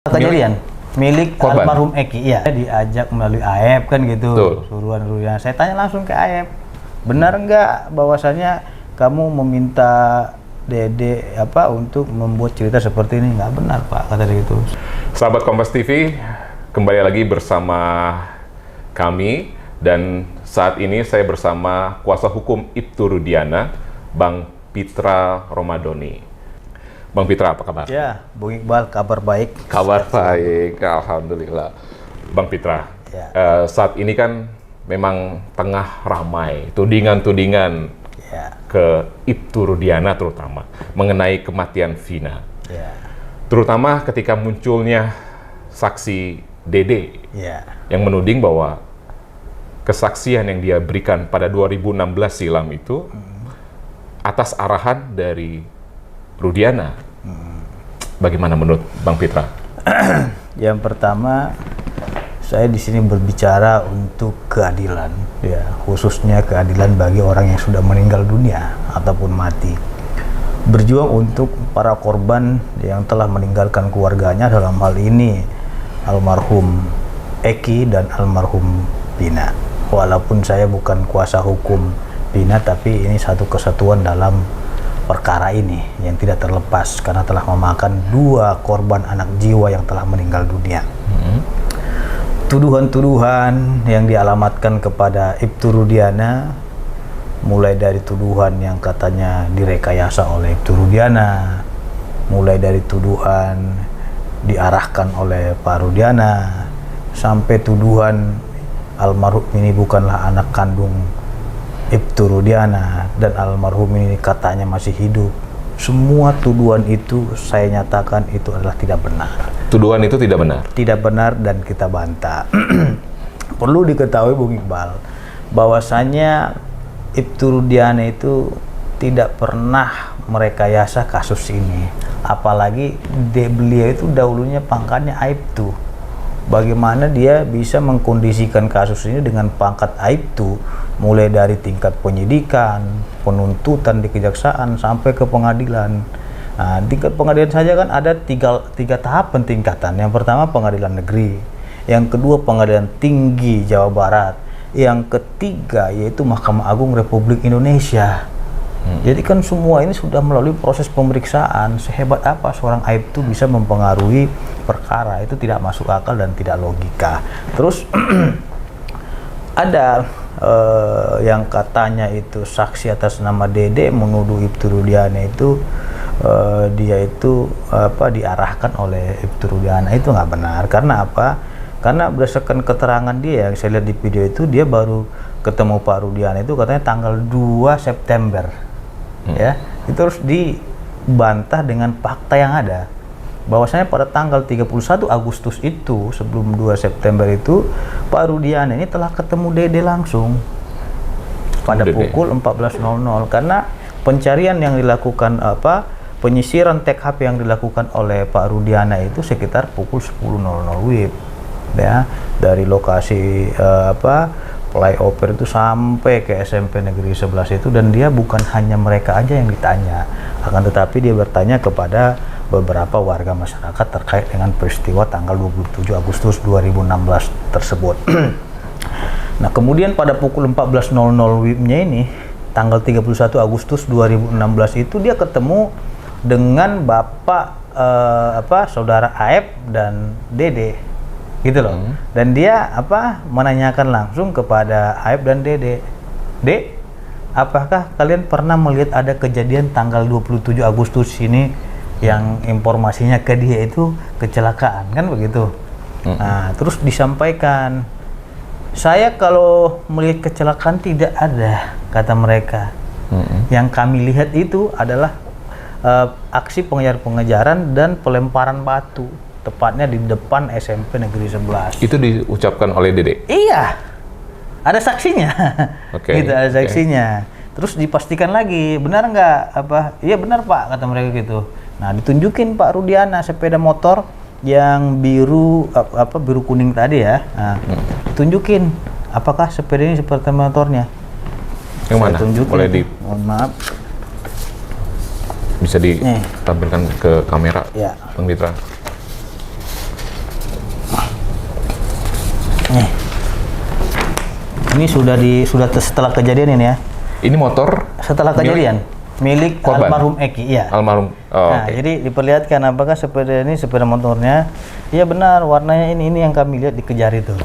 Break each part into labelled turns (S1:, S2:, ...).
S1: Kejadian milik
S2: korban.
S1: almarhum Eki, ya diajak melalui AEP kan gitu.
S2: Betul.
S1: Suruhan Ruyan. Saya tanya langsung ke AEP, benar nggak bahwasanya kamu meminta Dede untuk membuat cerita seperti ini? Nggak benar Pak, kata dia gitu.
S2: Sahabat Kompas TV, kembali lagi bersama kami, dan saat ini saya bersama kuasa hukum Ibtu Rudiana, Bang Pitra Romadoni. Bang Pitra, apa kabar?
S1: Ya, Bung Iqbal, kabar baik.
S2: Kabar baik, alhamdulillah. Bang Pitra,
S1: Ya.
S2: Saat ini kan memang tengah ramai tudingan-tudingan
S1: Ya,
S2: ke Ibtu Rudiana terutama mengenai kematian Vina.
S1: ya,
S2: Terutama ketika munculnya saksi Dede
S1: ya,
S2: yang menuding bahwa kesaksian yang dia berikan pada 2016 silam itu atas arahan dari Rudiana. Bagaimana menurut Bang Pitra?
S1: Yang pertama, saya di sini berbicara untuk keadilan, ya, khususnya keadilan bagi orang yang sudah meninggal dunia ataupun mati. Berjuang untuk para korban yang telah meninggalkan keluarganya, dalam hal ini almarhum Eki dan almarhum Vina. Walaupun saya bukan kuasa hukum Vina, tapi ini satu kesatuan dalam perkara ini yang tidak terlepas karena telah memakan dua korban anak jiwa yang telah meninggal dunia. Tuduhan-tuduhan yang dialamatkan kepada Ibtu Rudiana, mulai dari tuduhan yang katanya direkayasa oleh Ibtu Rudiana, mulai dari tuduhan diarahkan oleh Pak Rudiana, sampai tuduhan almarhum ini bukanlah anak kandung Ibtu Rudiana dan almarhum ini katanya masih hidup. Semua tuduhan itu saya nyatakan itu adalah tidak benar.
S2: Tuduhan itu tidak benar?
S1: Tidak benar dan kita bantah. Perlu diketahui Bung Iqbal, bahwasanya Ibtu Rudiana itu tidak pernah merekayasa kasus ini. Apalagi beliau itu dahulunya pangkatnya Aibtu. Bagaimana dia bisa mengkondisikan kasus ini dengan pangkat Aibtu, mulai dari tingkat penyidikan, penuntutan di kejaksaan sampai ke pengadilan. Nah, tingkat pengadilan saja kan ada tiga tahap pentingkatan. Yang pertama pengadilan negeri, yang kedua pengadilan tinggi Jawa Barat, yang ketiga yaitu Mahkamah Agung Republik Indonesia. Jadi kan semua ini sudah melalui proses pemeriksaan. Sehebat apa seorang Aibtu bisa mempengaruhi perkara, itu tidak masuk akal dan tidak logika. Terus ada yang katanya itu saksi atas nama Dede menuduh Ibtu Rudiana itu dia itu diarahkan oleh Ibtu Rudiana. Itu nggak benar. Karena apa? Karena berdasarkan keterangan dia yang saya lihat di video itu, dia baru ketemu Pak Rudiana itu katanya tanggal 2 September. Ya, itu harus dibantah dengan fakta yang ada. Bahwasanya pada tanggal 31 Agustus itu, sebelum 2 September itu, Pak Rudiana ini telah ketemu Dede langsung pada pukul 14.00, karena pencarian yang dilakukan penyisiran TKP yang dilakukan oleh Pak Rudiana itu sekitar pukul 10.00 WIB, ya, dari lokasi flyover itu sampai ke SMP Negeri 11 itu. Dan dia bukan hanya mereka aja yang ditanya, akan tetapi dia bertanya kepada beberapa warga masyarakat terkait dengan peristiwa tanggal 27 Agustus 2016 tersebut. Nah, kemudian pada pukul 14.00 WIB-nya ini, tanggal 31 Agustus 2016 itu dia ketemu dengan Bapak Saudara Aep dan Dede, gitu loh. Dan dia menanyakan langsung kepada Aep dan Dede, "Dek, apakah kalian pernah melihat ada kejadian tanggal 27 Agustus ini yang informasinya ke dia itu kecelakaan?" Kan begitu. Nah, terus disampaikan, "Saya kalau melihat kecelakaan tidak ada," kata mereka. Yang kami lihat itu adalah aksi pengejar-pengejaran dan pelemparan batu, tepatnya di depan SMP Negeri 11.
S2: Itu diucapkan oleh Dede?
S1: Iya, ada saksinya.
S2: Oke,
S1: Gitu, ada saksinya. Terus dipastikan lagi, benar nggak? Iya benar Pak, kata mereka gitu. Nah, ditunjukin Pak Rudiana sepeda motor yang biru biru kuning tadi ya. Nah, ditunjukin apakah sepeda ini seperti motornya.
S2: Yang mana? Boleh
S1: mohon maaf.
S2: Bisa ditampilkan ke kamera,
S1: Ya.
S2: Bang Pitra.
S1: Ini setelah kejadian ini ya.
S2: Ini motor
S1: Setelah kejadian milik
S2: korban?
S1: almarhum Eki, iya.
S2: Almarhum.
S1: Nah, jadi diperlihatkan apakah sepeda motornya, iya benar warnanya ini yang kami lihat dikejar itu.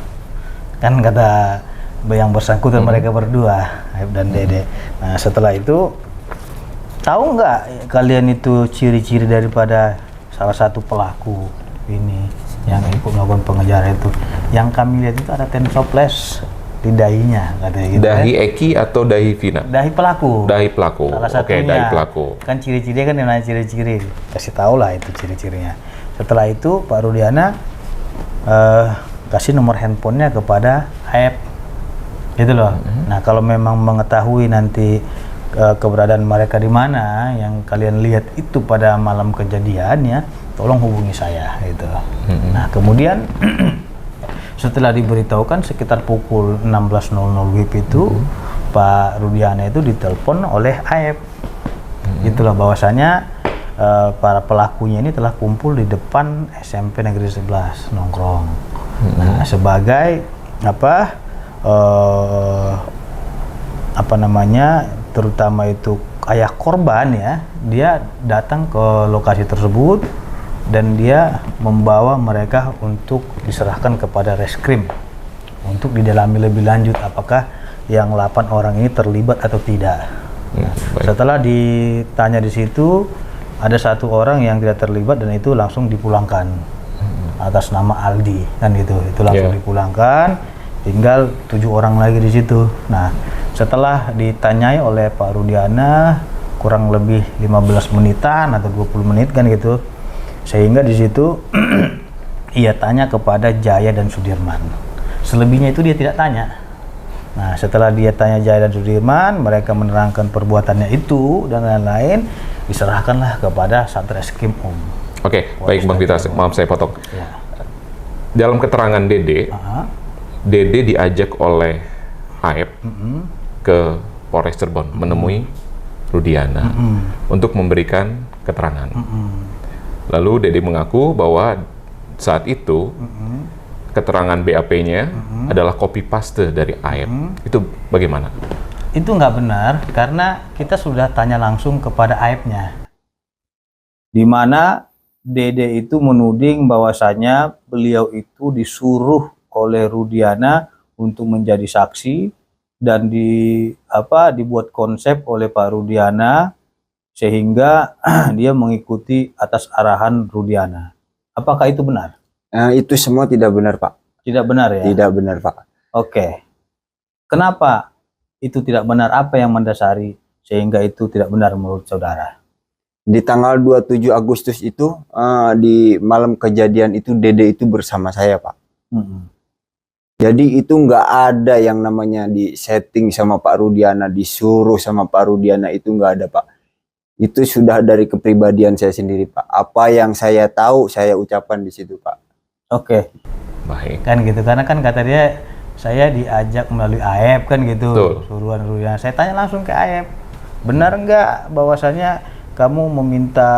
S1: Kan kata yang bersangkutan mereka berdua, Aib dan Dede. Nah, setelah itu tahu nggak kalian itu ciri-ciri daripada salah satu pelaku ini yang ikut melakukan pengejaran itu? Yang kami lihat itu ada tensoples di dahinya, katanya gitu.
S2: Dahi Eki atau dahi Vina?
S1: Dahi pelaku.
S2: Dahi pelaku.
S1: Salah
S2: Oke,
S1: satunya.
S2: dahi pelaku.
S1: Kan ciri-cirinya kan yang nanya ciri-ciri. Kasih tahu lah itu ciri-cirinya. Setelah itu Pak Rudiana kasih nomor handphonenya kepada Aib. Gitu loh. Nah, kalau memang mengetahui nanti keberadaan mereka di mana yang kalian lihat itu pada malam kejadiannya, tolong hubungi saya gitu. Nah, kemudian setelah diberitahukan sekitar pukul 16.00 WIB itu Pak Rudiana itu ditelepon oleh Aib. Itulah bahwasanya para pelakunya ini telah kumpul di depan SMP Negeri 11 nongkrong. Nah, sebagai terutama itu ayah korban ya, dia datang ke lokasi tersebut dan dia membawa mereka untuk diserahkan kepada reskrim untuk didalami lebih lanjut apakah yang 8 orang ini terlibat atau tidak. Setelah ditanya di situ, ada 1 orang yang tidak terlibat dan itu langsung dipulangkan atas nama Aldi kan gitu. Itu langsung dipulangkan, tinggal 7 orang lagi di situ. Nah, setelah ditanyai oleh Pak Rudiana kurang lebih 15 menitan atau 20 menit kan gitu. Sehingga di situ ia tanya kepada Jaya dan Sudirman. Selebihnya itu dia tidak tanya. Nah, setelah dia tanya Jaya dan Sudirman, mereka menerangkan perbuatannya itu dan lain-lain, diserahkanlah kepada Satreskrim
S2: Oke, baik Bang Pitra, maaf saya potong.
S1: Ya.
S2: Dalam keterangan Dede, Dede diajak oleh Aib ke Polres Cirebon menemui Rudiana untuk memberikan keterangan. Lalu Dede mengaku bahwa saat itu keterangan BAP-nya adalah copy paste dari Aib. Itu bagaimana?
S1: Itu nggak benar karena kita sudah tanya langsung kepada Aibnya. Di mana Dede itu menuding bahwasanya beliau itu disuruh oleh Rudiana untuk menjadi saksi dan dibuat konsep oleh Pak Rudiana sehingga dia mengikuti atas arahan Rudiana. Apakah itu benar?
S3: Itu semua tidak benar, Pak.
S1: Tidak benar ya?
S3: Tidak benar, Pak.
S1: Oke. Kenapa itu tidak benar? Apa yang mendasari sehingga itu tidak benar menurut saudara?
S3: Di tanggal 27 Agustus itu, di malam kejadian itu, Dede itu bersama saya, Pak. Jadi itu nggak ada yang namanya di setting sama Pak Rudiana, disuruh sama Pak Rudiana, itu nggak ada, Pak. Itu sudah dari kepribadian saya sendiri, Pak. Apa yang saya tahu, saya ucapkan di situ, Pak.
S1: Oke.
S2: Baik.
S1: Kan gitu, karena kan kata dia, saya diajak melalui Aib kan gitu.
S2: Betul.
S1: Suruhan Rudiana. Saya tanya langsung ke Aib, benar nggak bahwasanya kamu meminta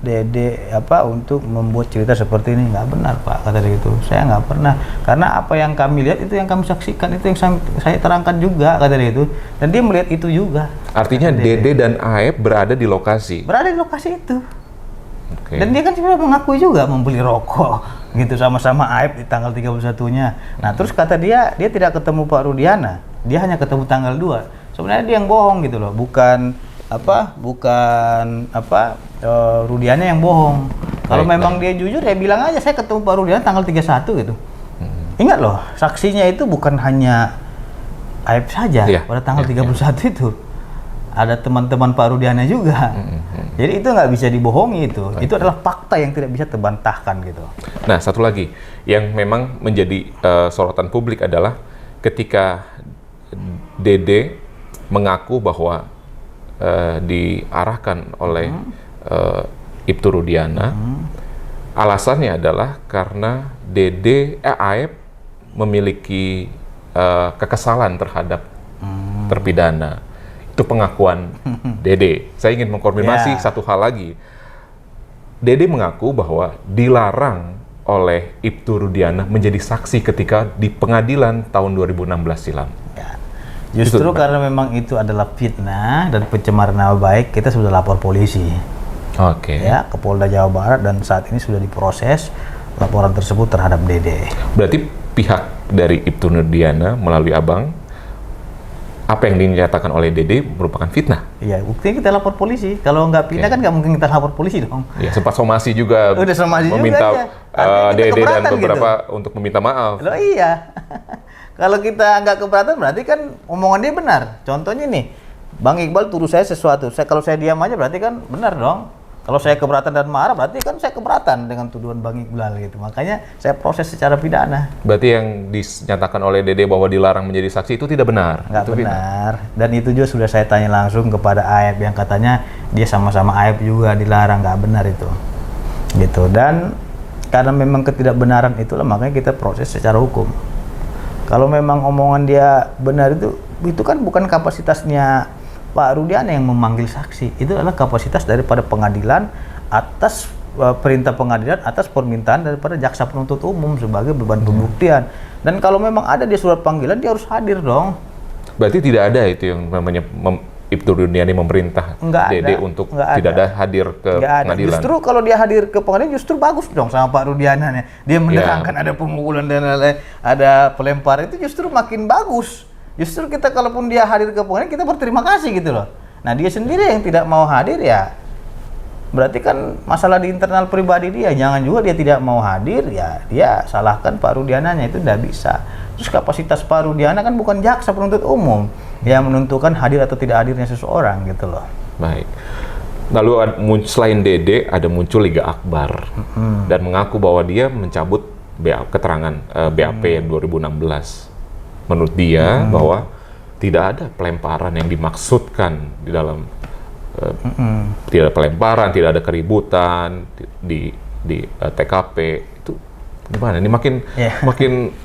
S1: Dede untuk membuat cerita seperti ini? Nggak benar, Pak, kata dia gitu. Saya nggak pernah, karena apa yang kami lihat itu yang kami saksikan, itu yang saya terangkan juga, kata dia itu. Dan dia melihat itu juga.
S2: Artinya Dede dan Aib berada di lokasi.
S1: Berada di lokasi itu.
S2: Okay.
S1: Dan dia kan sebenarnya mengakui juga membeli rokok gitu sama-sama Aib di tanggal 31-nya. Nah, terus kata dia tidak ketemu Pak Rudiana. Dia hanya ketemu tanggal 2. Sebenarnya dia yang bohong gitu loh, bukan Rudiana yang bohong. Kalau memang dia jujur ya bilang aja saya ketemu Pak Rudiana tanggal 31 gitu. Ingat loh, saksinya itu bukan hanya Aib saja pada tanggal 31 itu. Ada teman-teman Pak Rudiana juga. Jadi itu nggak bisa dibohongi itu. Itu adalah fakta yang tidak bisa terbantahkan gitu.
S2: Nah, satu lagi yang memang menjadi sorotan publik adalah ketika Dede mengaku bahwa diarahkan oleh Ibtu Rudiana, alasannya adalah karena Aib memiliki kekesalan terhadap terpidana. Itu pengakuan Dede. Saya ingin mengkonfirmasi satu hal lagi. Dede mengaku bahwa dilarang oleh Ibtu Rudiana menjadi saksi ketika di pengadilan tahun 2016 silam.
S1: Ya. Justru karena memang itu adalah fitnah dan pencemaran nama baik, kita sudah lapor polisi.
S2: Oke.
S1: Ya, ke Polda Jawa Barat, dan saat ini sudah diproses laporan tersebut terhadap Dede.
S2: Berarti pihak dari Ibtu Nurdiana melalui Abang, apa yang dinyatakan oleh Dede merupakan fitnah?
S1: Iya, buktinya kita lapor polisi. Kalau nggak pindah kan nggak mungkin kita lapor polisi dong.
S2: Ya, sempat somasi juga.
S1: Udah somasi
S2: meminta
S1: juga, ya.
S2: Dede dan
S1: Keberatan
S2: beberapa
S1: gitu.
S2: untuk meminta maaf.
S1: Loh iya. Kalau kita nggak keberatan berarti kan omongan dia benar. Contohnya nih, Bang Iqbal tuduh saya sesuatu. Kalau saya diam aja berarti kan benar dong. Kalau saya keberatan dan marah berarti kan saya keberatan dengan tuduhan Bang Iqbal gitu. Makanya saya proses secara pidana.
S2: Berarti yang dinyatakan oleh Dede bahwa dilarang menjadi saksi itu tidak benar.
S1: Nggak
S2: Itu
S1: benar. Dan itu juga sudah saya tanya langsung kepada Aib yang katanya dia sama-sama Aib juga dilarang. Nggak benar itu. Gitu. Dan karena memang ketidakbenaran itulah makanya kita proses secara hukum. Kalau memang omongan dia benar itu kan bukan kapasitasnya Pak Rudiana yang memanggil saksi. Itu adalah kapasitas daripada pengadilan atas perintah pengadilan atas permintaan daripada jaksa penuntut umum sebagai beban pembuktian. Dan kalau memang ada dia surat panggilan, dia harus hadir dong.
S2: Berarti tidak ada itu yang namanya Ibtu Nurdiana memerintah Dede untuk tidak ada hadir ke pengadilan.
S1: Justru kalau dia hadir ke pengadilan justru bagus dong sama Pak Rudiana nih. Dia menerangkan ada pemukulan dan lain-lain, ada pelempar, itu justru makin bagus. Justru kita kalaupun dia hadir ke pengadilan kita berterima kasih gitu loh. Nah dia sendiri yang tidak mau hadir ya berarti kan masalah di internal pribadi dia. Jangan juga dia tidak mau hadir ya dia salahkan Pak Rudiananya, itu tidak bisa. Terus kapasitas Pak Rudiana kan bukan jaksa penuntut umum yang menentukan hadir atau tidak hadirnya seseorang gitu loh.
S2: Baik. Lalu selain Dede ada muncul Liga Akbar dan mengaku bahwa dia mencabut keterangan BAP yang 2016. Menurut dia bahwa tidak ada pelemparan yang dimaksudkan di dalam tidak ada pelemparan, tidak ada keributan di TKP. Itu gimana? Ini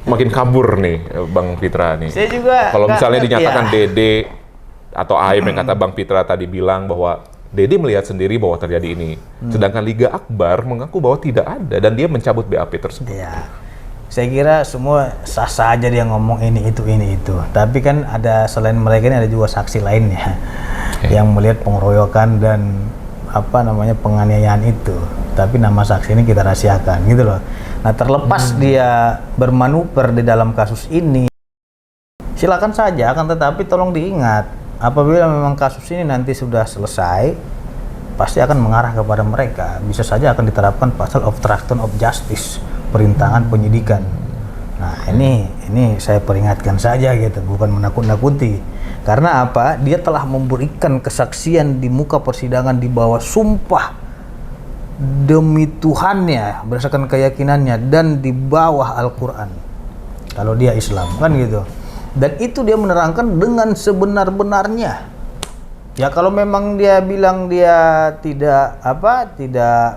S2: makin kabur nih Bang Pitra nih.
S1: Saya juga
S2: kalau misalnya dinyatakan
S1: ya.
S2: Dede atau Aib yang kata Bang Pitra tadi bilang bahwa Dede melihat sendiri bahwa terjadi ini, sedangkan Liga Akbar mengaku bahwa tidak ada dan dia mencabut BAP tersebut.
S1: Ya. Saya kira semua sah-sah aja dia ngomong ini itu. Tapi kan ada selain mereka ini ada juga saksi lainnya yang melihat pengeroyokan dan penganiayaan itu. Tapi nama saksi ini kita rahasiakan gitu loh. Nah terlepas dia bermanuver di dalam kasus ini, silakan saja. Akan tetapi tolong diingat, apabila memang kasus ini nanti sudah selesai, pasti akan mengarah kepada mereka. Bisa saja akan diterapkan pasal obstruction of justice, perintangan penyidikan. Nah ini saya peringatkan saja gitu, bukan menakut-nakuti. Karena apa? Dia telah memberikan kesaksian di muka persidangan di bawah sumpah demi Tuhannya, berdasarkan keyakinannya, dan di bawah Al-Quran. Kalau dia Islam kan gitu. Dan itu dia menerangkan dengan sebenar-benarnya. Ya kalau memang dia bilang dia tidak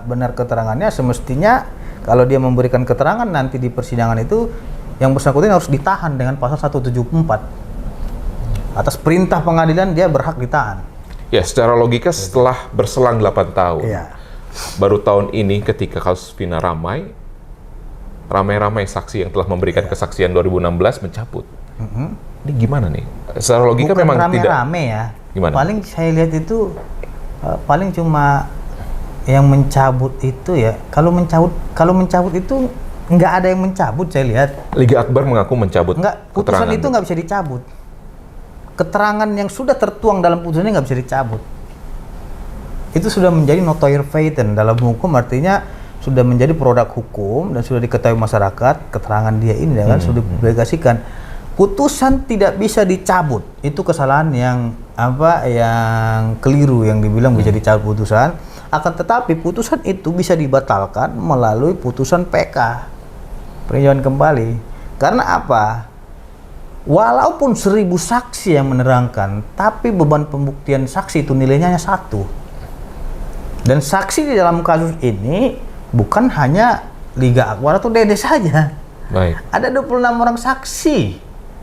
S1: benar keterangannya, semestinya kalau dia memberikan keterangan nanti di persidangan itu yang bersangkutan harus ditahan dengan pasal 174. Atas perintah pengadilan dia berhak ditahan.
S2: Ya, secara logika setelah berselang 8 tahun.
S1: Ya.
S2: Baru tahun ini ketika kasus Vina ramai saksi yang telah memberikan kesaksian 2016 mencabut. Ini gimana nih? Secara logika
S1: bukan
S2: memang tidak
S1: rame-rame ya.
S2: Gimana?
S1: Paling saya lihat itu paling cuma yang mencabut itu ya. Kalau mencabut itu nggak ada yang mencabut saya lihat.
S2: Liga Akbar mengaku mencabut.
S1: Putusan itu nggak bisa dicabut. Keterangan yang sudah tertuang dalam putusan ini nggak bisa dicabut. Itu sudah menjadi notoire feiten dalam hukum, artinya sudah menjadi produk hukum dan sudah diketahui masyarakat. Keterangan dia ini kan sudah dipublikasikan. Putusan tidak bisa dicabut. Itu kesalahan yang keliru yang dibilang bisa dicabut putusan. Akan tetapi putusan itu bisa dibatalkan melalui putusan PK, peninjauan kembali. Karena apa? Walaupun 1000 saksi yang menerangkan, tapi beban pembuktian saksi itu nilainya hanya 1. Dan saksi di dalam kasus ini bukan hanya Liga Akbar atau Dede saja.
S2: Baik.
S1: Ada 26 orang saksi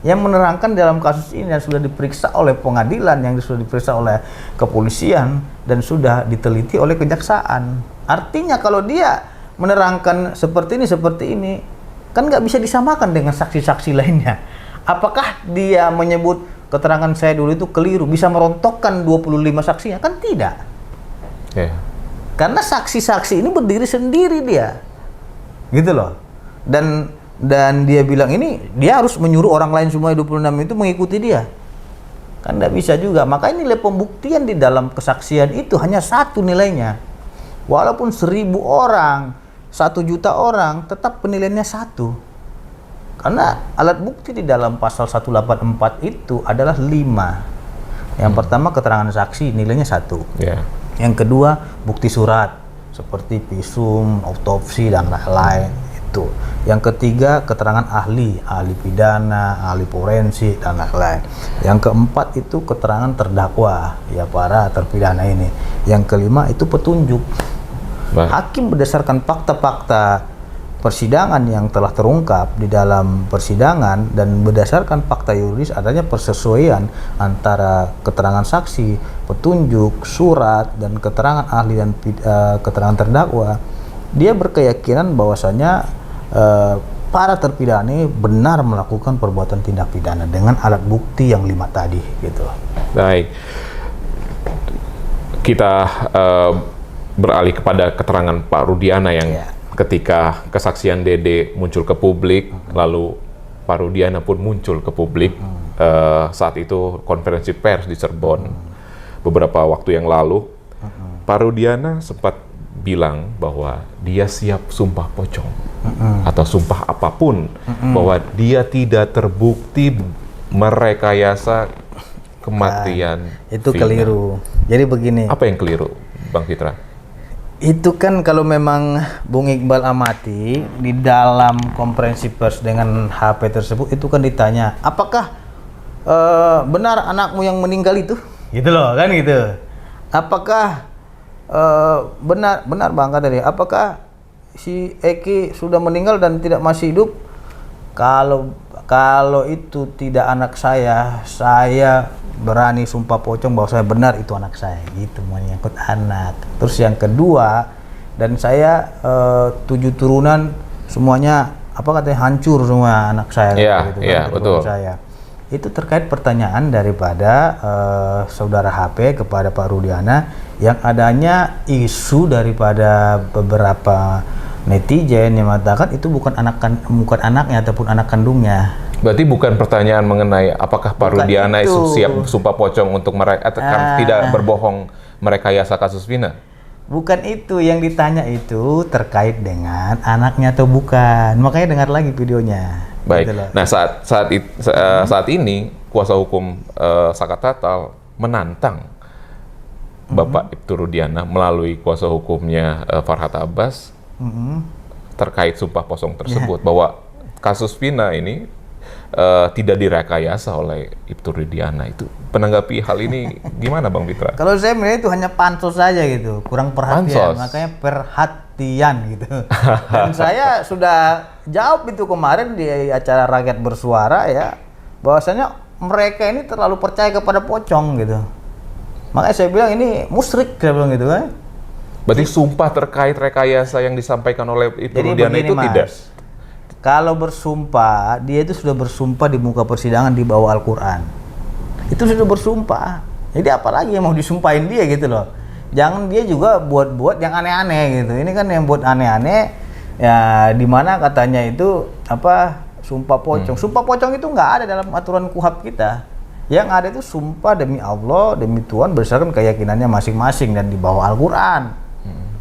S1: yang menerangkan dalam kasus ini dan sudah diperiksa oleh pengadilan, yang sudah diperiksa oleh kepolisian dan sudah diteliti oleh kejaksaan. Artinya kalau dia menerangkan seperti ini kan nggak bisa disamakan dengan saksi-saksi lainnya. Apakah dia menyebut keterangan saya dulu itu keliru, bisa merontokkan 25 saksinya? Kan tidak. Karena saksi-saksi ini berdiri sendiri dia. Gitu loh. Dan dia bilang ini dia harus menyuruh orang lain semua 26 itu mengikuti dia. Kan tidak bisa juga. Makanya nilai pembuktian di dalam kesaksian itu hanya satu nilainya. Walaupun 1.000 orang, 1 juta orang, tetap penilaiannya satu. Karena alat bukti di dalam pasal 184 itu adalah 5. Yang pertama keterangan saksi nilainya 1. Yang kedua bukti surat seperti visum, autopsi dan lain-lain. Yang ketiga keterangan ahli pidana, ahli forensik dan lain-lain. Yang keempat itu keterangan terdakwa, ya para terpidana ini. Yang kelima itu petunjuk. Hakim berdasarkan fakta-fakta persidangan yang telah terungkap di dalam persidangan dan berdasarkan fakta yuridis adanya persesuaian antara keterangan saksi, petunjuk, surat dan keterangan ahli dan keterangan terdakwa. Dia berkeyakinan bahwasanya para terpidana ini benar melakukan perbuatan tindak pidana dengan alat bukti yang 5 tadi gitu.
S2: Baik. Kita beralih kepada keterangan Pak Rudiana yang ketika kesaksian Dede muncul ke publik, lalu Pak Rudiana pun muncul ke publik saat itu konferensi pers di Cirebon beberapa waktu yang lalu. Pak Rudiana sempat bilang bahwa dia siap sumpah pocong atau sumpah apapun bahwa dia tidak terbukti merekayasa kematian
S1: itu
S2: Vina.
S1: Keliru. Jadi begini.
S2: Apa yang keliru, Bang Fitra?
S1: Itu kan kalau memang Bung Iqbal amati di dalam konferensi pers dengan HP tersebut itu kan ditanya, apakah benar anakmu yang meninggal itu? Gitu loh kan gitu. Apakah benar Bang kata dia, apakah si Eki sudah meninggal dan tidak masih hidup? Kalau itu tidak anak saya berani sumpah pocong bahwa saya benar itu anak saya, gitu, menyangkut anak. Terus yang kedua, dan saya 7 turunan semuanya apa katanya hancur semua anak saya. Gitu,
S2: betul.
S1: Saya. Itu terkait pertanyaan daripada saudara HP kepada Pak Rudiana yang adanya isu daripada beberapa netizen yang mengatakan itu bukan anaknya ataupun anak kandungnya.
S2: Berarti bukan pertanyaan mengenai apakah Pak Rudiana itu siap sumpah pocong untuk tidak berbohong merekayasa kasus Vina?
S1: Bukan itu yang ditanya, itu terkait dengan anaknya atau bukan. Makanya dengar lagi videonya.
S2: Baik.
S1: Gitu.
S2: Nah saat ini kuasa hukum Saka Tatal menantang Bapak Ibtu Rudiana melalui kuasa hukumnya Farhad Abbas terkait sumpah pocong tersebut bahwa kasus Vina ini tidak direkayasa oleh Ibtu Rudiana. Itu menanggapi hal ini gimana Bang Fitra?
S1: Kalau saya melihat itu hanya pansos saja gitu, kurang perhatian. Makanya perhatian gitu. Dan saya sudah jawab itu kemarin di acara Rakyat Bersuara ya, bahwasanya mereka ini terlalu percaya kepada pocong gitu. Makanya saya bilang ini musyrik, saya bilang gitu kan.
S2: Berarti sumpah terkait rekayasa yang disampaikan oleh Ibtu Rudiana itu
S1: Mas,
S2: tidak?
S1: Kalau bersumpah, dia itu sudah bersumpah di muka persidangan di bawah Al-Quran. Itu sudah bersumpah. Jadi apalagi yang mau disumpahin dia gitu loh. Jangan dia juga buat-buat yang aneh-aneh gitu. Ini kan yang buat aneh-aneh ya, dimana katanya itu apa sumpah pocong. Sumpah pocong itu nggak ada dalam aturan KUHP kita. Yang ada itu sumpah demi Allah, demi Tuhan berdasarkan keyakinannya masing-masing dan di bawah Al-Quran.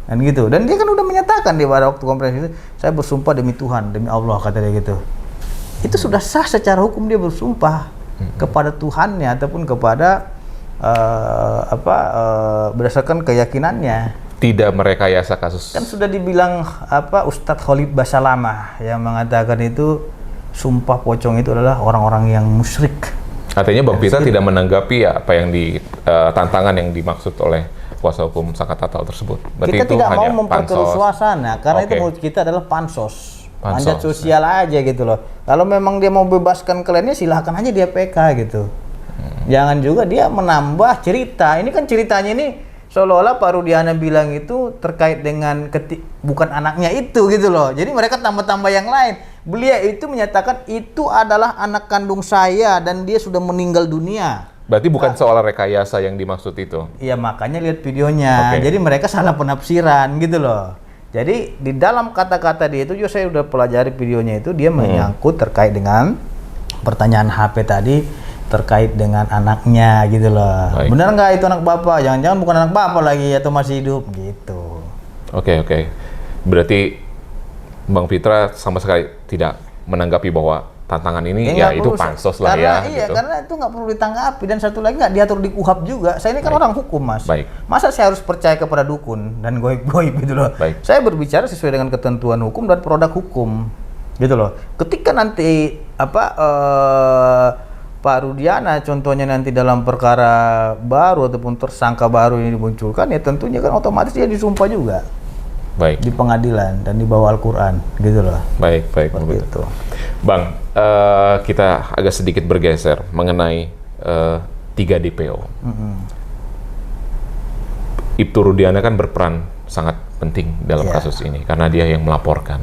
S1: Dan gitu. Dan dia kan udah menyatakan di pada waktu konferensi itu, saya bersumpah demi Tuhan, demi Allah, kata dia gitu. Itu sudah sah secara hukum dia bersumpah kepada Tuhannya ataupun kepada berdasarkan keyakinannya.
S2: Tidak merekayasa kasus.
S1: Kan sudah dibilang Ustadz Khalid Basalamah yang mengatakan itu sumpah pocong itu adalah orang-orang yang musyrik.
S2: Artinya Bang Fitra tidak menanggapi apa yang tantangan yang dimaksud oleh kuasa hukum Saka Tatal tersebut. Berarti
S1: kita
S2: itu
S1: tidak
S2: hanya
S1: mau memperkeruh suasana karena itu menurut kita adalah pansos. Manjat sosial aja gitu loh. Kalau memang dia mau bebaskan kliennya silahkan aja dia PK gitu. Jangan juga dia menambah cerita. Ini kan ceritanya ini seolah-olah Pak Rudiana bilang itu terkait dengan bukan anaknya itu gitu loh. Jadi mereka tambah-tambah yang lain. Beliau itu menyatakan itu adalah anak kandung saya dan dia sudah meninggal dunia.
S2: Berarti bukan soal rekayasa yang dimaksud itu.
S1: Iya, makanya lihat videonya. Jadi mereka salah penafsiran gitu loh. Jadi di dalam kata-kata dia itu juga saya udah pelajari videonya itu, dia menyangkut terkait dengan pertanyaan HP tadi terkait dengan anaknya gitu loh.
S2: Baik.
S1: Benar nggak itu anak bapak? Jangan-jangan bukan anak bapak lagi atau masih hidup gitu.
S2: Oke. Berarti Bang Pitra sama sekali tidak menanggapi bahwa tantangan ini ya itu pansos lah
S1: karena,
S2: ya.
S1: Iya,
S2: gitu.
S1: karena itu nggak perlu ditanggapi dan satu lagi nggak diatur di KUHAP juga. Saya ini kan orang hukum, Mas.
S2: Baik.
S1: Masa saya harus percaya kepada dukun dan goib-goib gitu loh.
S2: Baik.
S1: Saya berbicara sesuai dengan ketentuan hukum dan produk hukum gitu loh. Ketika nanti Pak Rudiana contohnya nanti dalam perkara baru ataupun tersangka baru ini dimunculkan, ya tentunya kan otomatis dia disumpah juga
S2: Baik.
S1: di pengadilan dan di bawah Al-Quran gitu loh.
S2: Baik.
S1: Seperti itu.
S2: Bang, kita agak sedikit bergeser mengenai 3 DPO. Ibtu Rudiana kan berperan sangat penting dalam kasus ini karena dia yang melaporkan.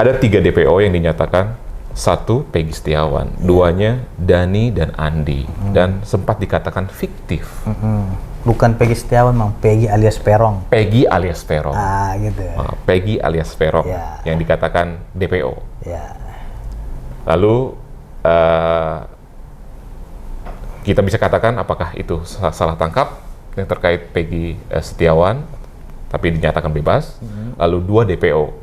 S2: Ada 3 DPO yang dinyatakan, 1 Peggy Setiawan, 2-nya Dani dan Andi, dan sempat dikatakan fiktif.
S1: Bukan Peggy Setiawan, Mang. Peggy alias Perong.
S2: Peggy alias Perong.
S1: Gitu.
S2: Peggy alias Perong yang dikatakan DPO.
S1: Ya.
S2: Lalu kita bisa katakan apakah itu salah tangkap yang terkait Peggy Setiawan, tapi dinyatakan bebas. Lalu 2 DPO,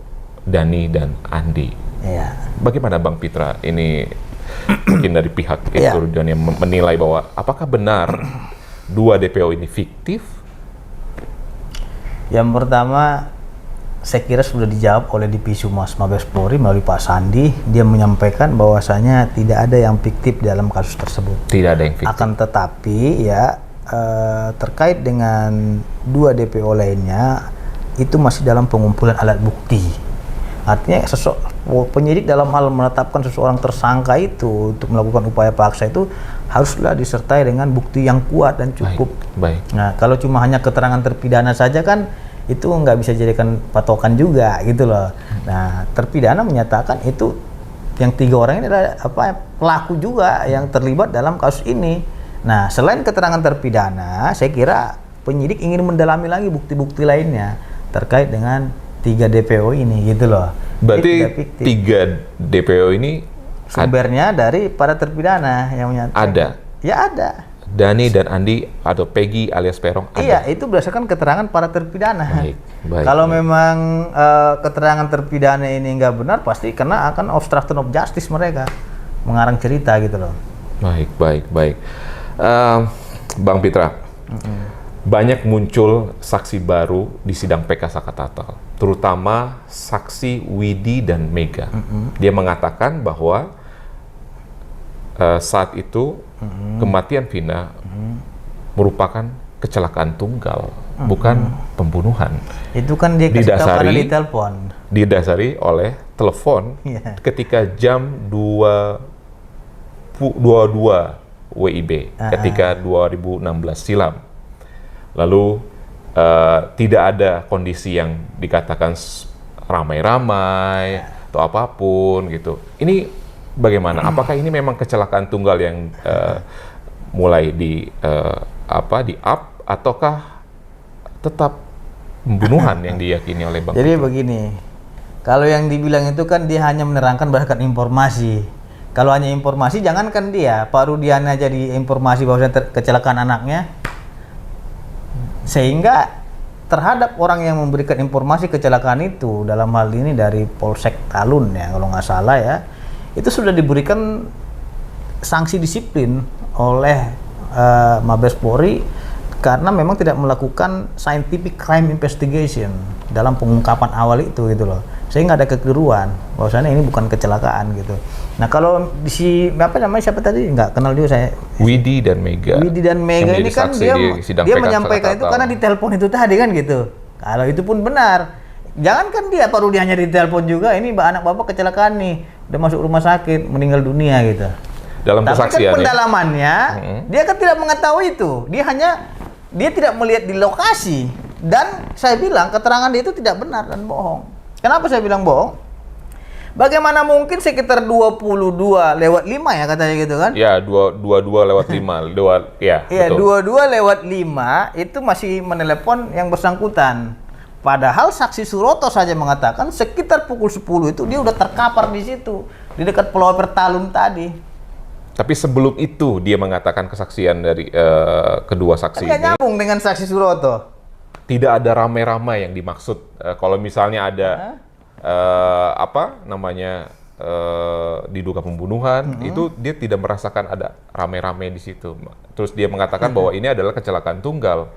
S2: Dani dan Andi.
S1: Ya.
S2: Bagaimana Bang Pitra ini mungkin dari pihak Ibtu Rudiana yang menilai bahwa apakah benar 2 DPO ini fiktif?
S1: Yang pertama, saya kira sudah dijawab oleh Divisi Humas Mabes Polri melalui Pak Sandi. Dia menyampaikan bahwasanya tidak ada yang fiktif dalam kasus tersebut.
S2: Tidak ada yang fiktif.
S1: Akan tetapi ya terkait dengan 2 DPO lainnya itu masih dalam pengumpulan alat bukti. Artinya penyidik dalam hal menetapkan seseorang tersangka itu untuk melakukan upaya paksa itu haruslah disertai dengan bukti yang kuat dan cukup.
S2: Baik.
S1: Nah, kalau cuma hanya keterangan terpidana saja kan itu nggak bisa jadikan patokan juga gitu loh. Nah, terpidana menyatakan itu yang 3 orang ini adalah pelaku juga yang terlibat dalam kasus ini. Nah, selain keterangan terpidana, saya kira penyidik ingin mendalami lagi bukti-bukti lainnya terkait dengan 3 DPO ini gitu loh.
S2: Berarti 3 DPO ini
S1: sumbernya dari para terpidana yang menyatakan.
S2: Ada?
S1: Ya ada.
S2: Dani dan Andi atau Peggy alias Perong ada?
S1: Iya, itu berdasarkan keterangan para terpidana.
S2: Baik.
S1: Kalau memang keterangan terpidana ini nggak benar, pasti kena akan obstruction of justice mereka. Mengarang cerita gitu loh.
S2: Baik. Bang Pitra, banyak muncul saksi baru di sidang PK Sakatatal, terutama saksi Widi dan Mega. Dia mengatakan bahwa saat itu kematian Vina merupakan kecelakaan tunggal, bukan pembunuhan.
S1: Itu kan dia kasih tahu karena di telepon.
S2: Didasari oleh telepon ketika jam 22 WIB, ketika 2016 silam. Lalu tidak ada kondisi yang dikatakan ramai-ramai atau apapun gitu. Ini bagaimana? Apakah ini memang kecelakaan tunggal yang mulai di up ataukah tetap pembunuhan yang diyakini oleh Bang?
S1: Jadi begini, kalau yang dibilang itu kan dia hanya menerangkan berdasarkan informasi. Kalau hanya informasi, jangankan dia, Pak Rudiana jadi informasi bahwa kecelakaan anaknya. Sehingga terhadap orang yang memberikan informasi kecelakaan itu, dalam hal ini dari Polsek Talun ya kalau nggak salah ya, itu sudah diberikan sanksi disiplin oleh Mabes Polri karena memang tidak melakukan scientific crime investigation dalam pengungkapan awal itu gitu loh, sehingga ada kekeliruan bahwasanya ini bukan kecelakaan gitu. Nah kalau di siapa tadi nggak kenal juga saya.
S2: Widi dan Mega
S1: ini kan dia menyampaikan itu karena di telepon itu tadi kan gitu. Kalau itu pun benar, jangankan dia Pak Rudi hanya di telepon juga, ini anak bapak kecelakaan nih, udah masuk rumah sakit, meninggal dunia gitu.
S2: Dalam
S1: tapi
S2: kesaksian
S1: kan pendalamannya dia kan tidak mengetahui itu, dia hanya dia tidak melihat di lokasi, dan saya bilang keterangan dia itu tidak benar dan bohong. Kenapa saya bilang bohong? Bagaimana mungkin sekitar 22 lewat 5 ya katanya gitu kan?
S2: Ya, 22 lewat 5.
S1: Iya,
S2: Betul.
S1: 22 lewat 5 itu masih menelepon yang bersangkutan. Padahal saksi Suroto saja mengatakan sekitar pukul 10 itu dia udah terkapar di situ, di dekat Pulau Pertalun tadi.
S2: Tapi sebelum itu dia mengatakan kesaksian dari kedua saksi
S1: Nggak
S2: ini.
S1: nyambung dengan saksi Suroto.
S2: Tidak ada ramai-ramai yang dimaksud. Kalau misalnya ada diduga pembunuhan, itu dia tidak merasakan ada ramai-ramai di situ. Terus dia mengatakan bahwa ini adalah kecelakaan tunggal.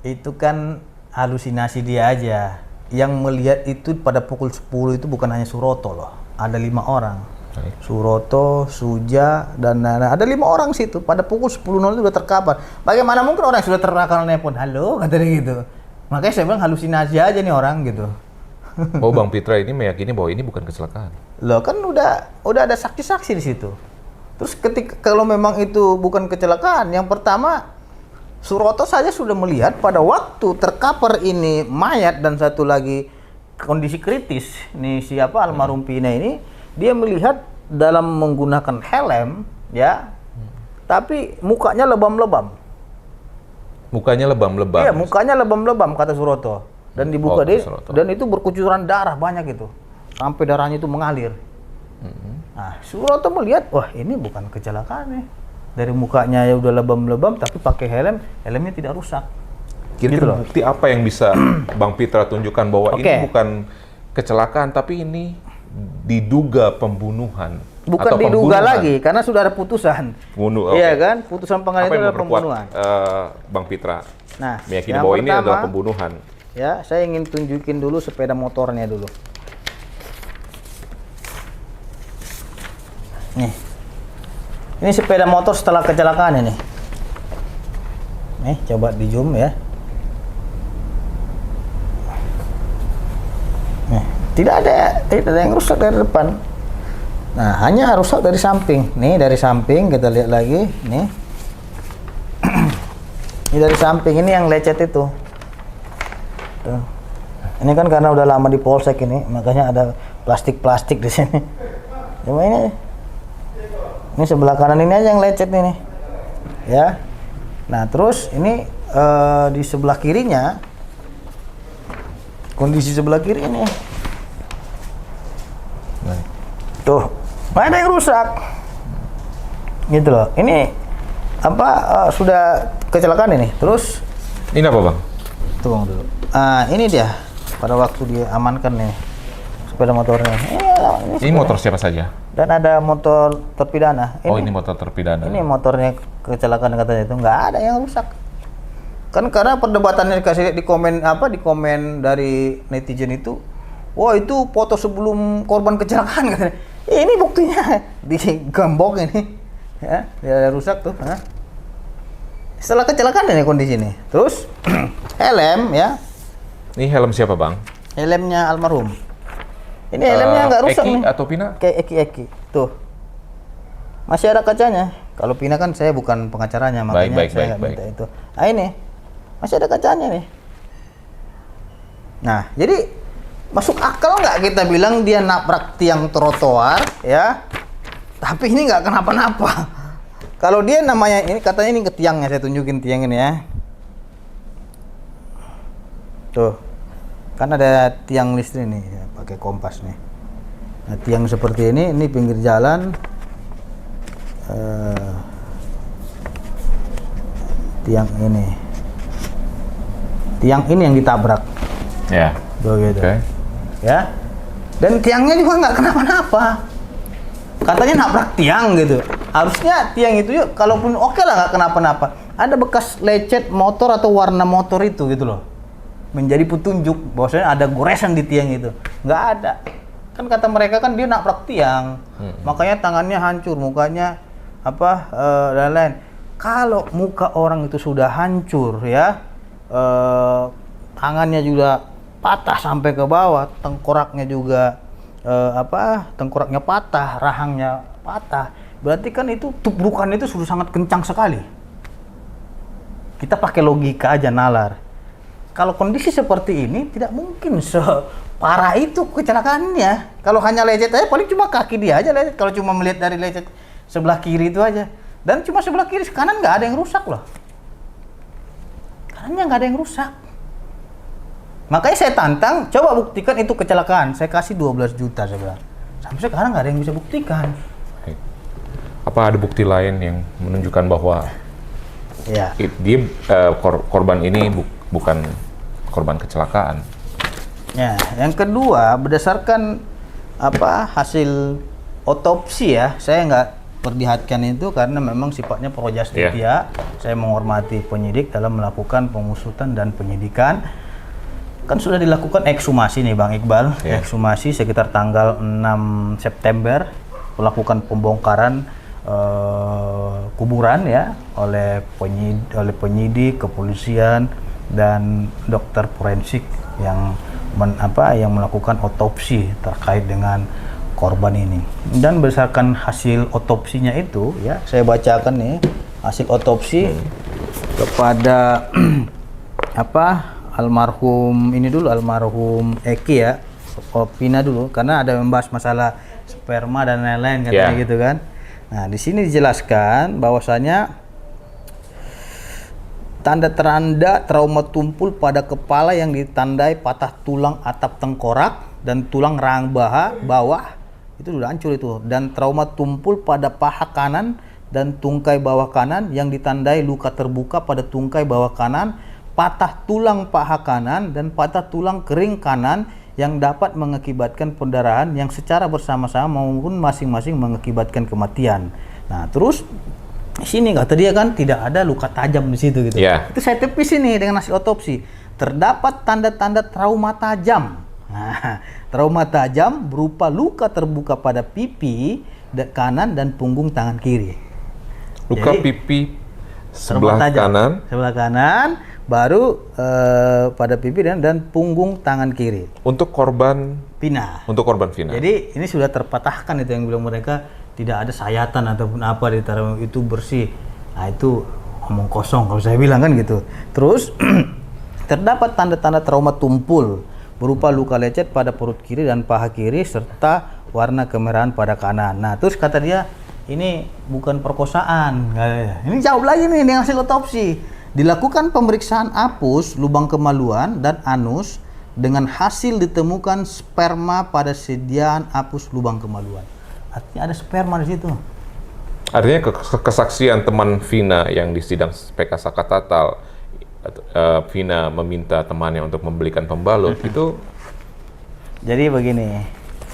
S1: Itu kan halusinasi dia aja. Yang melihat itu pada pukul 10 itu bukan hanya Suroto loh. Ada 5 orang.
S2: Baik.
S1: Suroto, Suja, dan ada 5 orang situ. Pada pukul 10.00 itu udah terkapar. Bagaimana mungkin orang yang sudah terkapar nelpon, halo, katanya gitu. Makanya saya bilang halusinasi aja nih orang gitu.
S2: Oh, Bang Pitra ini meyakini bahwa ini bukan kecelakaan.
S1: Loh kan udah ada saksi-saksi di situ. Terus kalau memang itu bukan kecelakaan, yang pertama Suroto saja sudah melihat pada waktu terkapar ini mayat dan satu lagi kondisi kritis. Nih siapa almarhum Pina ini, dia melihat dalam menggunakan helm ya. Tapi mukanya lebam-lebam.
S2: Mukanya lebam-lebam.
S1: Iya, mukanya lebam-lebam kata Suroto. Dan dibuka dia
S2: Suroto.
S1: dan itu berkucuran darah banyak itu. Sampai darahnya itu mengalir. Nah, Suroto melihat, wah ini bukan kecelakaan nih. Dari mukanya ya udah lebam-lebam tapi pakai helmnya tidak rusak.
S2: Kira-kira
S1: loh.
S2: bukti apa yang bisa Bang Pitra tunjukkan bahwa
S1: Oke.
S2: ini bukan kecelakaan, tapi ini diduga pembunuhan?
S1: Bukan
S2: atau
S1: diduga
S2: pembunuhan?
S1: lagi karena sudah ada putusan.
S2: Oke.
S1: Iya kan? Putusan pengadilan
S2: Apa
S1: itu
S2: yang
S1: adalah
S2: memperkuat
S1: pembunuan.
S2: Bang Pitra
S1: Nah,
S2: meyakini
S1: yang
S2: bahwa ini
S1: pertama,
S2: adalah pembunuhan?
S1: Ya, saya ingin tunjukin dulu sepeda motornya dulu. Nih. Ini sepeda motor setelah kecelakaan ini. Nih, coba di zoom ya. Nih, tidak ada yang rusak dari depan. Nah, hanya rusak dari samping. Nih, dari samping kita lihat lagi, nih. Ini dari samping, ini yang lecet itu. Tuh. Ini kan karena udah lama di polsek ini, makanya ada plastik-plastik di sini. Cuma ini sebelah kanan ini aja yang lecet ini, ya. Nah terus ini di sebelah kirinya, kondisi sebelah kiri ini, tuh, nggak ada yang rusak, gitu loh. Ini apa sudah kecelakaan ini. Terus
S2: Ini apa, Bang?
S1: tunggu dulu. Ini dia pada waktu diamankan nih sepeda motornya.
S2: Ini motor siapa saja?
S1: Dan ada motor terpidana.
S2: Oh, ini motor terpidana.
S1: Ini motornya kecelakaan katanya itu nggak ada yang rusak. Kan karena perdebatannya dikasih lihat di komen dari netizen itu, wah itu foto sebelum korban kecelakaan katanya. Ini buktinya di gembok ini, ya, dia ada rusak tuh. Setelah kecelakaan ini kondisi ini. Terus helm ya.
S2: Ini helm siapa, Bang?
S1: Helmnya almarhum. Ini helmnya nggak rusak
S2: Eki
S1: nih.
S2: atau Pina?
S1: Kayak Eki. Tuh. Masih ada kacanya. Kalau Pina kan saya bukan pengacaranya, makanya saya nggak minta itu. Nah ini. Masih ada kacanya nih. Nah, jadi masuk akal nggak kita bilang dia nabrak tiang trotoar, ya? Tapi ini nggak kenapa-napa. Kalau dia namanya, ini katanya ini ke tiangnya, saya tunjukin tiang ini ya. Tuh, kan ada tiang listrik nih, ya, pakai kompas nih. Nah, tiang seperti ini pinggir jalan. Tiang ini yang ditabrak.
S2: Ya.
S1: Tuh gitu.
S2: Oke.
S1: Ya. Dan tiangnya juga nggak kenapa-napa. Katanya nabrak tiang gitu. Harusnya tiang itu yuk, kalaupun oke lah nggak kenapa-napa. Ada bekas lecet motor atau warna motor itu gitu loh. Menjadi petunjuk bahwasanya ada goresan di tiang itu. Nggak ada. Kan kata mereka kan dia nabrak tiang. Makanya tangannya hancur, mukanya dan lain-lain. Kalau muka orang itu sudah hancur ya, tangannya juga patah sampai ke bawah, tengkoraknya juga tengkoraknya patah, rahangnya patah. Berarti kan itu tubrukan itu sudah sangat kencang sekali. Kita pakai logika aja nalar. Kalau kondisi seperti ini tidak mungkin separah itu kecelakaannya. Kalau hanya lecet aja paling cuma kaki dia aja lecet. Kalau cuma melihat dari lecet sebelah kiri itu aja. Dan cuma sebelah kiri, kanan nggak ada yang rusak loh. Kanannya nggak ada yang rusak. Makanya saya tantang, coba buktikan itu kecelakaan. Saya kasih 12 juta saya bilang. Sampai sekarang nggak ada yang bisa buktikan.
S2: Apa ada bukti lain yang menunjukkan bahwa
S1: Ya.
S2: dia korban ini bukan korban kecelakaan?
S1: Ya, yang kedua berdasarkan hasil otopsi ya, saya nggak perlihatkan itu karena memang sifatnya pro justia. Saya menghormati penyidik dalam melakukan pengusutan dan penyidikan. Kan sudah dilakukan ekshumasi nih Bang Iqbal, ekshumasi sekitar tanggal 6 September, melakukan pembongkaran kuburan ya oleh penyidik, kepolisian dan dokter forensik yang melakukan otopsi terkait dengan korban ini. Dan berdasarkan hasil otopsinya itu ya, saya bacakan nih hasil otopsi kepada almarhum Eki ya, Vina dulu, karena ada membahas masalah sperma dan lain-lain katanya gitu kan. Nah, di sini dijelaskan bahwasanya tanda-tanda trauma tumpul pada kepala yang ditandai patah tulang atap tengkorak dan tulang rahang bawah itu sudah hancur itu, dan trauma tumpul pada paha kanan dan tungkai bawah kanan yang ditandai luka terbuka pada tungkai bawah kanan, patah tulang paha kanan dan patah tulang kering kanan yang dapat mengakibatkan pendarahan yang secara bersama-sama maupun masing-masing mengakibatkan kematian. Nah, terus di sini kata dia kan tidak ada luka tajam di situ gitu. Itu saya tepis ini dengan hasil otopsi. Terdapat tanda-tanda trauma tajam. Nah, trauma tajam berupa luka terbuka pada pipi kanan dan punggung tangan kiri.
S2: Luka pipi sebelah kanan, baru pada pipi dan punggung tangan kiri. Untuk korban
S1: Vina.
S2: Jadi
S1: ini sudah terpatahkan itu yang bilang mereka tidak ada sayatan ataupun apa di taruh itu bersih. Nah, itu omong kosong kalau saya bilang kan gitu. Terus terdapat tanda-tanda trauma tumpul berupa luka lecet pada perut kiri dan paha kiri serta warna kemerahan pada kanan. Nah, terus kata dia ini bukan perkosaan. Ini jawab lagi nih dengan hasil otopsi. Dilakukan pemeriksaan apus, lubang kemaluan, dan anus dengan hasil ditemukan sperma pada sediaan apus lubang kemaluan. Artinya ada sperma di situ.
S2: Artinya kesaksian teman Vina yang di sidang PK Sakatatal, Vina meminta temannya untuk membelikan pembalut itu.
S1: Jadi begini,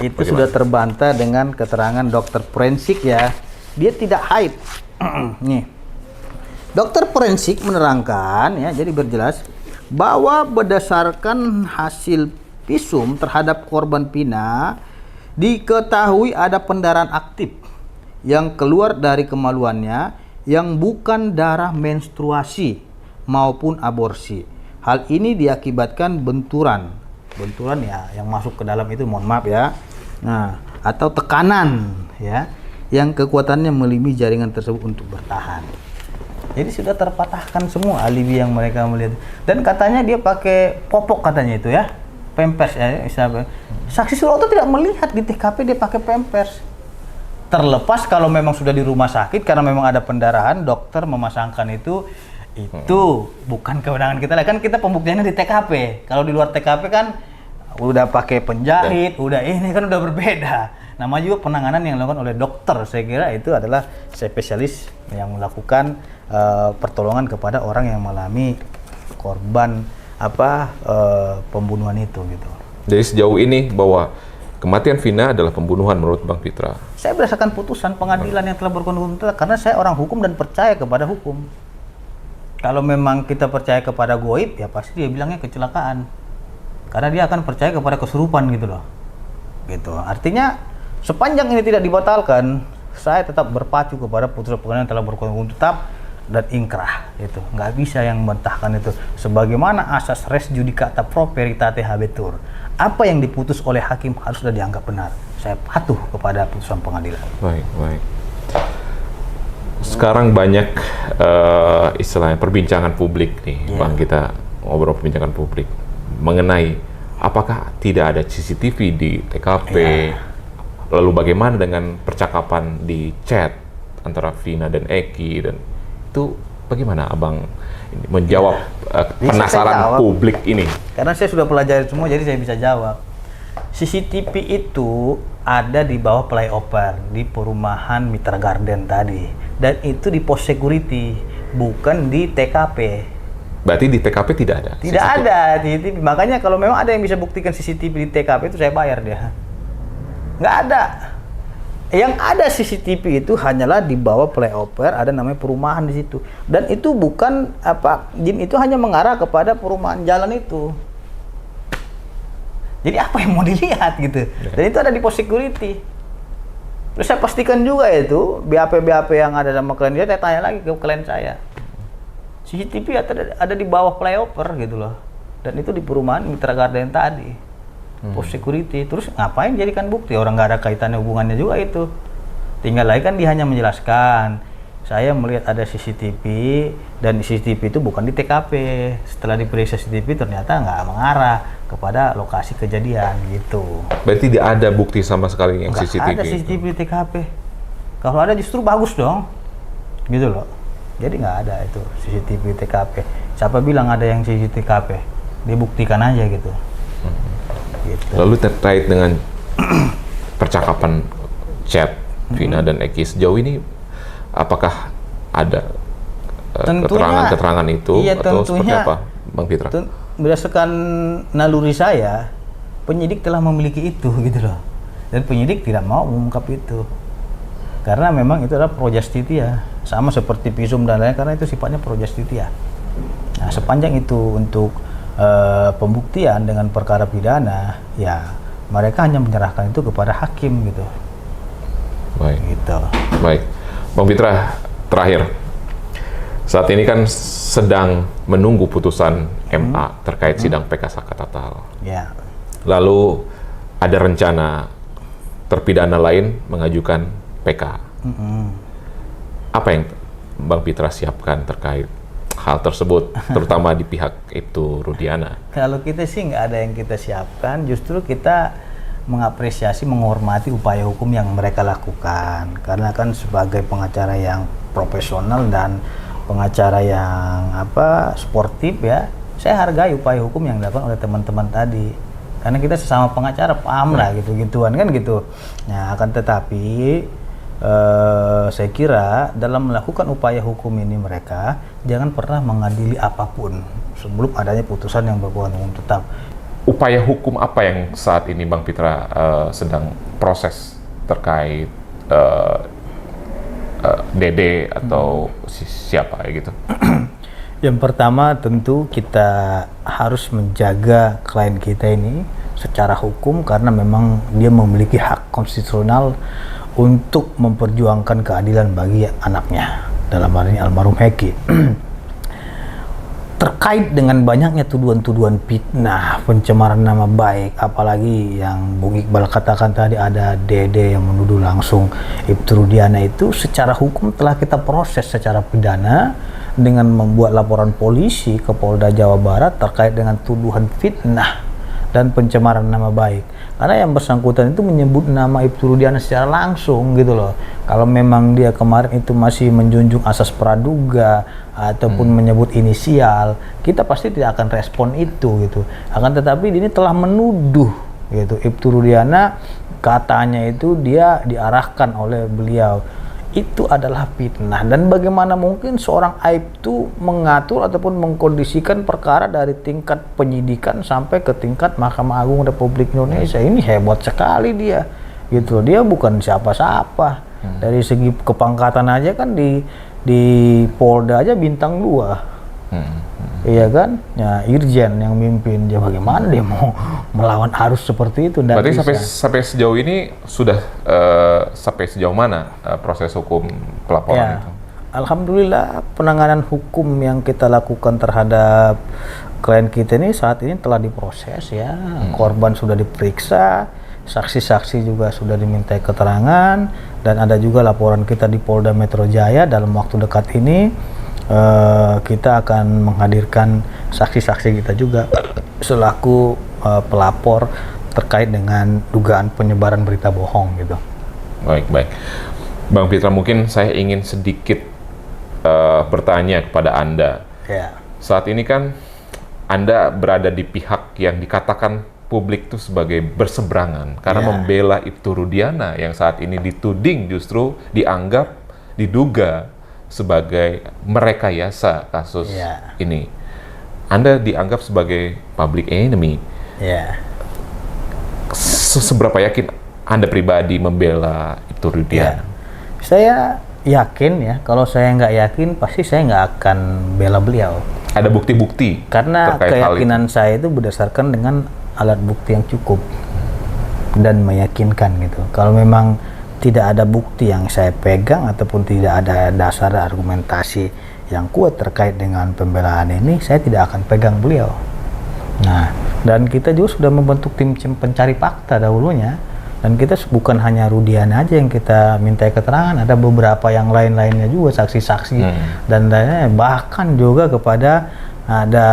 S1: itu sudah terbantah dengan keterangan dokter forensik ya. Dia tidak haid. Nih. Dokter forensik menerangkan ya, jadi berjelas bahwa berdasarkan hasil visum terhadap korban Vina diketahui ada pendarahan aktif yang keluar dari kemaluannya yang bukan darah menstruasi maupun aborsi. Hal ini diakibatkan benturan ya yang masuk ke dalam itu, mohon maaf ya. Nah, atau tekanan ya yang kekuatannya melebihi jaringan tersebut untuk bertahan. Jadi sudah terpatahkan semua alibi yang mereka melihat. Dan katanya dia pakai popok katanya itu ya. Pampers ya. Saksi Suroto tidak melihat di TKP dia pakai pampers. Terlepas kalau memang sudah di rumah sakit karena memang ada pendarahan, dokter memasangkan itu bukan kewenangan kita lah. Kan kita pembuktiannya di TKP. Kalau di luar TKP kan udah pakai penjahit, udah ini kan udah berbeda. Nama juga penanganan yang dilakukan oleh dokter. Saya kira itu adalah spesialis yang melakukan pertolongan kepada orang yang mengalami korban pembunuhan itu gitu.
S2: Jadi sejauh ini bahwa kematian Vina adalah pembunuhan menurut Bang Pitra.
S1: Saya berdasarkan putusan pengadilan yang telah berkonstitusi karena saya orang hukum dan percaya kepada hukum. Kalau memang kita percaya kepada goib ya pasti dia bilangnya kecelakaan. Karena dia akan percaya kepada kesurupan gitu loh. Gitu. Artinya sepanjang ini tidak dibatalkan, saya tetap berpacu kepada putusan pengadilan yang telah berkonstitusi tetap dan ingkrah itu. Nggak bisa yang membantahkan itu. Sebagaimana asas res judicata pro veritate habetur. Apa yang diputus oleh hakim harus sudah dianggap benar. Saya patuh kepada putusan pengadilan.
S2: Baik. Sekarang banyak istilahnya perbincangan publik nih, Bang, kita ngobrol perbincangan publik mengenai apakah tidak ada CCTV di TKP, lalu bagaimana dengan percakapan di chat antara Vina dan Eki, dan itu bagaimana Abang ini menjawab penasaran publik ini?
S1: Karena saya sudah pelajari semua, jadi saya bisa jawab. CCTV itu ada di bawah flyover di perumahan Mitra Garden tadi, dan itu di pos security, bukan di TKP.
S2: Berarti di TKP tidak ada?
S1: Tidak ada CCTV. Makanya kalau memang ada yang bisa buktikan CCTV di TKP itu saya bayar dia. Nggak ada. Yang ada CCTV itu hanyalah di bawah flyover, ada namanya perumahan di situ. Dan itu bukan Jin itu hanya mengarah kepada perumahan jalan itu. Jadi apa yang mau dilihat gitu. Dan itu ada di pos security. Terus saya pastikan juga itu BAP yang ada sama klien dia, saya tanya lagi ke klien saya. CCTV ada di bawah flyover gitu loh. Dan itu di perumahan Mitra Garden tadi. Pos security. Terus ngapain jadikan bukti? Orang nggak ada kaitannya, hubungannya juga itu. Tinggal lagi kan dia hanya menjelaskan, saya melihat ada CCTV dan CCTV itu bukan di TKP. Setelah diperiksa CCTV ternyata nggak mengarah kepada lokasi kejadian gitu.
S2: Berarti tidak ada bukti sama sekali yang
S1: Nggak
S2: CCTV
S1: ada CCTV di TKP. Kalau ada justru bagus dong, gitu loh. Jadi nggak ada itu CCTV TKP. Siapa bilang ada yang CCTV TKP? Dibuktikan aja gitu. Gitu.
S2: Lalu terkait dengan percakapan chat Vina dan Eki sejauh ini, apakah ada keterangan-keterangan itu atau seperti apa, Bang Pitra?
S1: Berdasarkan naluri saya, penyidik telah memiliki itu gitu loh, dan penyidik tidak mau mengungkap itu karena memang itu adalah pro justitia, sama seperti visum dan lain, karena itu sifatnya pro justitia. Nah, sepanjang itu untuk pembuktian dengan perkara pidana, ya mereka hanya menyerahkan itu kepada hakim gitu.
S2: Baik.
S1: Gitu.
S2: Baik, Bang Pitra, terakhir. Saat ini kan sedang menunggu putusan MA terkait sidang PK Saka Tatal.
S1: Ya.
S2: Lalu ada rencana terpidana lain mengajukan PK. Apa yang Bang Pitra siapkan terkait hal tersebut, terutama di pihak Ibtu Rudiana?
S1: Kalau kita sih nggak ada yang kita siapkan, justru kita mengapresiasi, menghormati upaya hukum yang mereka lakukan. Karena kan sebagai pengacara yang profesional dan pengacara yang sportif ya, saya hargai upaya hukum yang dilakukan oleh teman-teman tadi. Karena kita sesama pengacara paham lah gitu-gituan kan gitu. Nah, akan tetapi saya kira dalam melakukan upaya hukum ini mereka jangan pernah mengadili apapun sebelum adanya putusan yang berkekuatan hukum tetap.
S2: Upaya hukum apa yang saat ini Bang Pitra sedang proses terkait Dede atau siapa ya gitu?
S1: Yang pertama tentu kita harus menjaga klien kita ini secara hukum karena memang dia memiliki hak konstitusional untuk memperjuangkan keadilan bagi anaknya, dalam hal ini almarhum Eki. Terkait dengan banyaknya tuduhan-tuduhan fitnah, pencemaran nama baik, apalagi yang Bung Iqbal katakan tadi ada Dede yang menuduh langsung Ibtu Rudiana, itu secara hukum telah kita proses secara pidana dengan membuat laporan polisi ke Polda Jawa Barat terkait dengan tuduhan fitnah dan pencemaran nama baik. Karena yang bersangkutan itu menyebut nama Ibtu Rudiana secara langsung gitu loh. Kalau memang dia kemarin itu masih menjunjung asas praduga ataupun menyebut inisial, kita pasti tidak akan respon itu gitu. Akan tetapi ini telah menuduh gitu Ibtu Rudiana, katanya itu dia diarahkan oleh beliau. Itu adalah fitnah, dan bagaimana mungkin seorang Aibtu mengatur ataupun mengkondisikan perkara dari tingkat penyidikan sampai ke tingkat Mahkamah Agung Republik Indonesia. Ini hebat sekali dia gitu. Dia bukan siapa-siapa. Dari segi kepangkatan aja kan di Polda aja bintang 2. Iya kan? Ya, Irjen yang mimpin. Ya bagaimana dia mau melawan arus seperti itu?
S2: Berarti sampai sejauh ini sudah sampai sejauh mana proses hukum pelaporan itu?
S1: Alhamdulillah penanganan hukum yang kita lakukan terhadap klien kita ini saat ini telah diproses ya. Korban sudah diperiksa, saksi-saksi juga sudah dimintai keterangan, dan ada juga laporan kita di Polda Metro Jaya. Dalam waktu dekat ini kita akan menghadirkan saksi-saksi kita juga selaku pelapor terkait dengan dugaan penyebaran berita bohong gitu.
S2: Baik. Bang Pitra, mungkin saya ingin sedikit bertanya kepada Anda.
S1: Ya.
S2: Saat ini kan Anda berada di pihak yang dikatakan publik itu sebagai berseberangan karena membela Ibtu Rudiana yang saat ini dituding justru diduga sebagai merekayasa kasus ini. Anda dianggap sebagai public enemy. Seberapa yakin Anda pribadi membela Ibtu Rudiana?
S1: Saya yakin ya, kalau saya nggak yakin pasti saya nggak akan bela beliau.
S2: Ada bukti-bukti
S1: karena keyakinan saya itu berdasarkan dengan alat bukti yang cukup dan meyakinkan gitu. Kalau memang tidak ada bukti yang saya pegang ataupun tidak ada dasar argumentasi yang kuat terkait dengan pembelaan ini, saya tidak akan pegang beliau. Nah, dan kita juga sudah membentuk tim pencari fakta dahulunya, dan kita bukan hanya Rudiana aja yang kita minta keterangan, ada beberapa yang lain-lainnya juga, saksi-saksi dan lainnya, bahkan juga kepada ada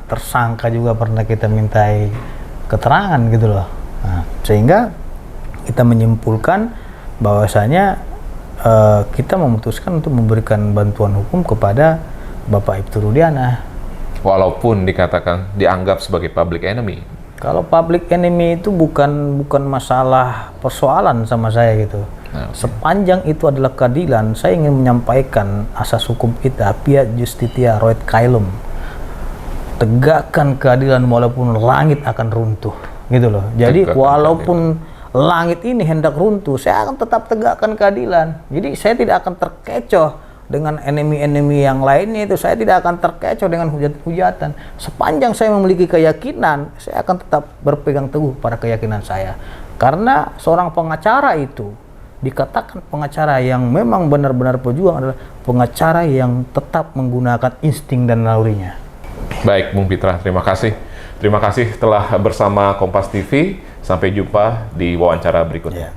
S1: tersangka juga pernah kita mintai keterangan gitu loh. Nah, sehingga kita menyimpulkan bahwasanya kita memutuskan untuk memberikan bantuan hukum kepada Bapak Ibtu Rudiana.
S2: Walaupun dianggap sebagai public enemy.
S1: Kalau public enemy itu bukan masalah persoalan sama saya gitu. Sepanjang itu adalah keadilan, saya ingin menyampaikan asas hukum kita, fiat justitia roet caelum. Tegakkan keadilan walaupun langit akan runtuh, gitu loh. Jadi walaupun langit ini hendak runtuh, saya akan tetap tegakkan keadilan. Jadi saya tidak akan terkecoh dengan enemy-enemy yang lainnya itu. Saya tidak akan terkecoh dengan hujat-hujatan. Sepanjang saya memiliki keyakinan, saya akan tetap berpegang teguh pada keyakinan saya. Karena seorang pengacara itu dikatakan pengacara yang memang benar-benar pejuang adalah pengacara yang tetap menggunakan insting dan nalurinya.
S2: Baik, Bung Pitra, terima kasih. Terima kasih telah bersama Kompas TV. Sampai jumpa di wawancara berikutnya.